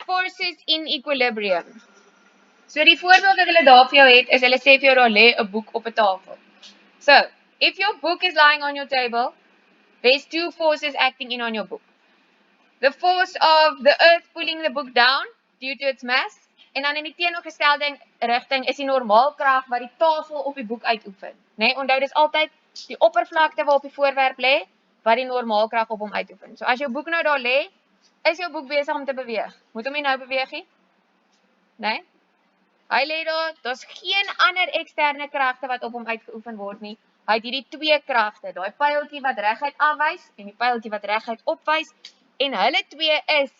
forces in equilibrium. So die voorbeeld wat hulle daar vir jou het, is hulle sê vir jou daar lê 'n boek op 'n tafel. So, if your book is lying on your table, there's two forces acting in on your book. The force of the earth pulling the book down due to its mass, en dan in die teenoorgestelde rigting is die normaalkrag wat die tafel op die boek uitoefen. Nee, onthou dis altyd die oppervlakte waarop die voorwerp lê wat die normaalkrag op hom uitoefen. So as jou boek nou daar lê, is jou boek besig om te beweeg. Moet hom nie nou beweeg nie? Nee? Hy lê daar, daar's geen ander eksterne kragte wat op hom uitgeoefen word nie. Hy het hierdie twee kragte, daai pyltjie wat reguit afwys en die pyltjie wat reguit opwys, en hulle twee is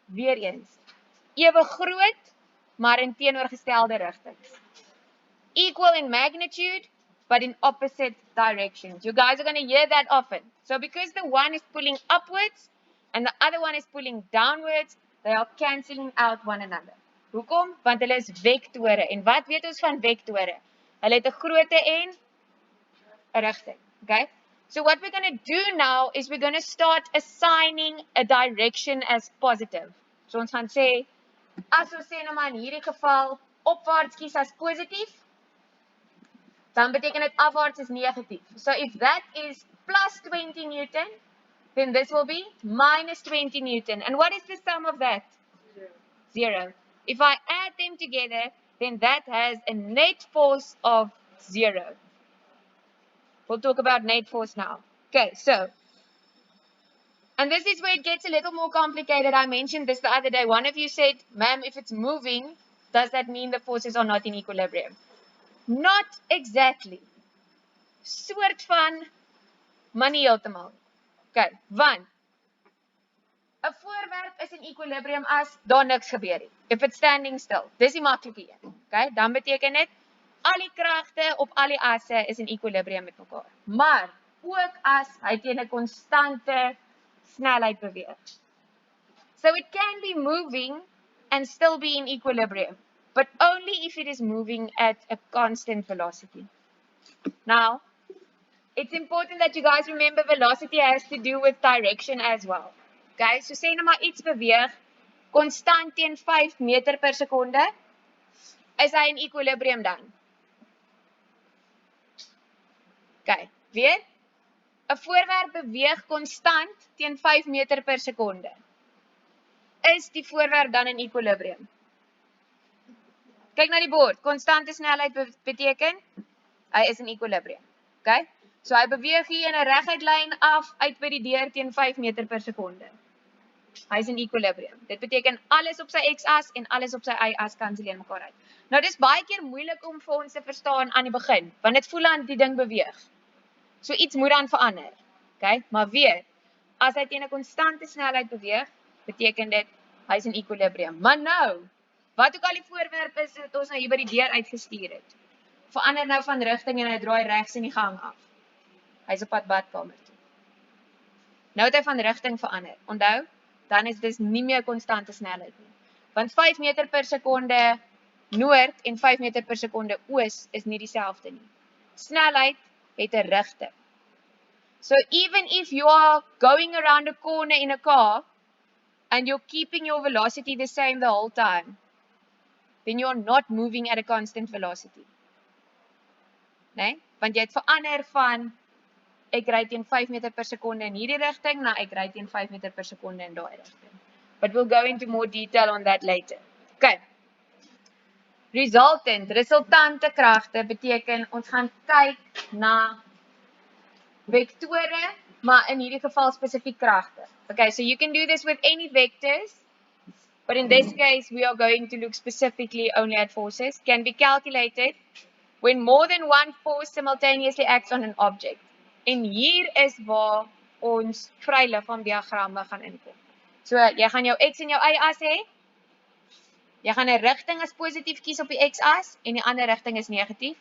weer eens ewe groot, maar in teenoorgestelde rigtings. Equal in magnitude, but in opposite directions. You guys are going to hear that often. So because the one is pulling upwards and the other one is pulling downwards, they are cancelling out one another. Hoekom? Want hulle is vektore. En wat weet ons van vektore? Hulle het 'n grootte en 'n rigting. Okay? So what we're going to do now is we're going to start assigning a direction as positive. So ons gaan sê, as ons sê nou maar in hierdie geval opwaarts kies as positief, dan beteken dit afwaarts is negatief. So if that is plus 20 Newton, then this will be minus 20 Newton. And what is the sum of that? Zero. If I add them together, then that has a net force of 0. We'll talk about net force now. Okay, so, and this is where it gets a little more complicated. I mentioned this the other day. One of you said, ma'am, if it's moving, does that mean the forces are not in equilibrium? Not exactly. Soort van, maar nie heeltemal. Okay, want 'n voorwerp is in equilibrium as daar niks gebeur nie. If it's standing still. Dis die maklike een. Okay, dan beteken dit al die kragte op al die asse is in equilibrium met mekaar. Maar ook as hy teen 'n konstante snelheid beweeg. So it can be moving and still be in equilibrium, but only if it is moving at a constant velocity. Now, it's important that you guys remember velocity has to do with direction as well. Okay, so sê nou maar iets beweeg konstant teen 5 meter per sekonde, is hy in equilibrium dan? Okay, weer, 'n voorwerp beweeg konstant teen 5 meter per sekonde. Is die voorwerp dan in equilibrium? Kyk na die bord, konstante snelheid beteken, hy is in equilibrium. Okay, so hy beweeg hier in 'n reguit lyn af uit by die deur teen 5 meter per sekonde. Hy is in equilibrium. Dit beteken alles op sy x-as en alles op sy y-as kanselleer mekaar uit. Nou dis baie keer moeilik om vir ons te verstaan aan die begin, want dit voel aan die ding beweeg. So iets moet dan verander. Okay? Maar weer, as hy teen 'n konstante snelheid beweeg, beteken dit hy is in equilibrium. Maar nou, wat ook al die voorwerp is wat ons nou hier by die deur uitgestuur het, verander nou van rigting en hy draai regs in die gang af. Hy is op pad badkamer toe. Nou het hy van rigting verander. Onthou, dan is dit nie meer konstante snelheid nie. Want 5 meter per sekonde noord en 5 meter per sekonde oos is nie dieselfde nie. Snelheid het 'n rigting. So even if you are going around a corner in a car and you're keeping your velocity the same the whole time, then you're not moving at a constant velocity. Nee? Want jy het verander van ek ry teen 5 meter per sekonde in hierdie rigting, na ek ry teen 5 meter per sekonde in daai rigting. But we'll go into more detail on that later. Okay. Resultante kragte beteken ons gaan kyk na vektore, maar in hierdie geval spesifiek kragte. Okay, so you can do this with any vectors, but in this case we are going to look specifically only at forces. Can be calculated when more than one force simultaneously acts on an object. En hier is waar ons vryliggaamdiagramme gaan inkom. So jy gaan jou x en jou y-as hê. Jy gaan 'n rigting as positief kies op die x-as en die ander rigting is negatief.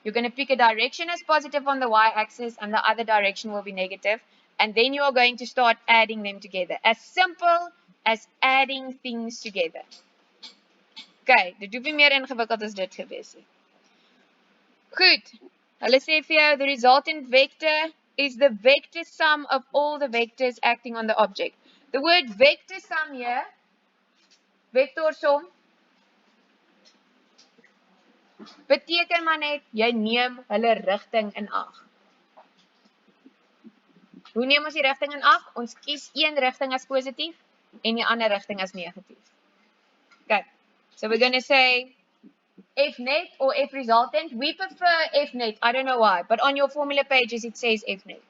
You're going to pick a direction as positive on the y-axis and the other direction will be negative. And then you are going to start adding them together. As simple as adding things together. Okay, dit hoef nie meer ingewikkeld as dit gewees het. Goed, hulle sê vir jou, the resultant vector is the vector sum of all the vectors acting on the object. The word vector sum here Vektorsom beteken maar net, jy neem hulle rigting in ag. Hoe neem ons die rigting in ag? Ons kies een rigting as positief en die ander rigting as negatief. Okay, so we're going to say F net or F resultant. We prefer F net, I don't know why, but on your formula pages it says F net.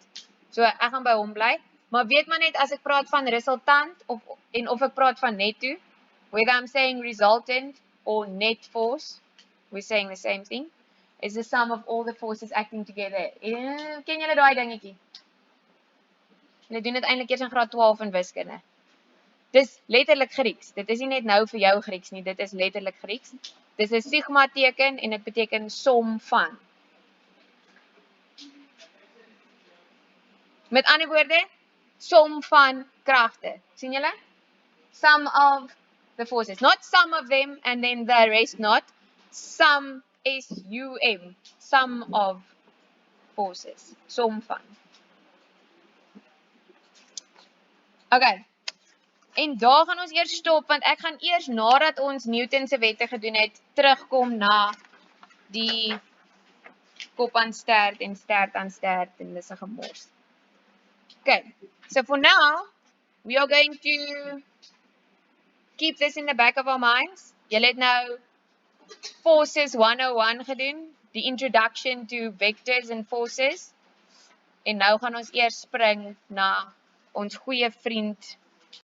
So ek gaan by hom bly, maar weet maar net as ek praat van resultant of ek praat van netto, whether I'm saying resultant or net force, we're saying the same thing. Is the sum of all the forces acting together. Ken julle daai dingetjie? Hulle doen dit eintlik eers in graad 12 in wiskunde. Dis letterlik Grieks. Dit is nie net nou vir jou Grieks nie, dit is letterlik Grieks. Dis 'n sigma teken en dit beteken som van. Met ander woorde, som van kragte. sien julle? Sum of the forces. Not some of them and then the rest not. Sum, S-U-M. Sum of forces. Som van. Okay. En daar gaan ons eers stop, want ek gaan eers nadat ons Newton se wette gedoen het, terugkom na die kop aan stert en stert aan stert en dis 'n gemors. Okay, so for now, we are going to keep this in the back of our minds. Julle het nou Forces 101 gedoen, die introduction to vectors and forces. En nou gaan ons eers spring na ons goeie vriend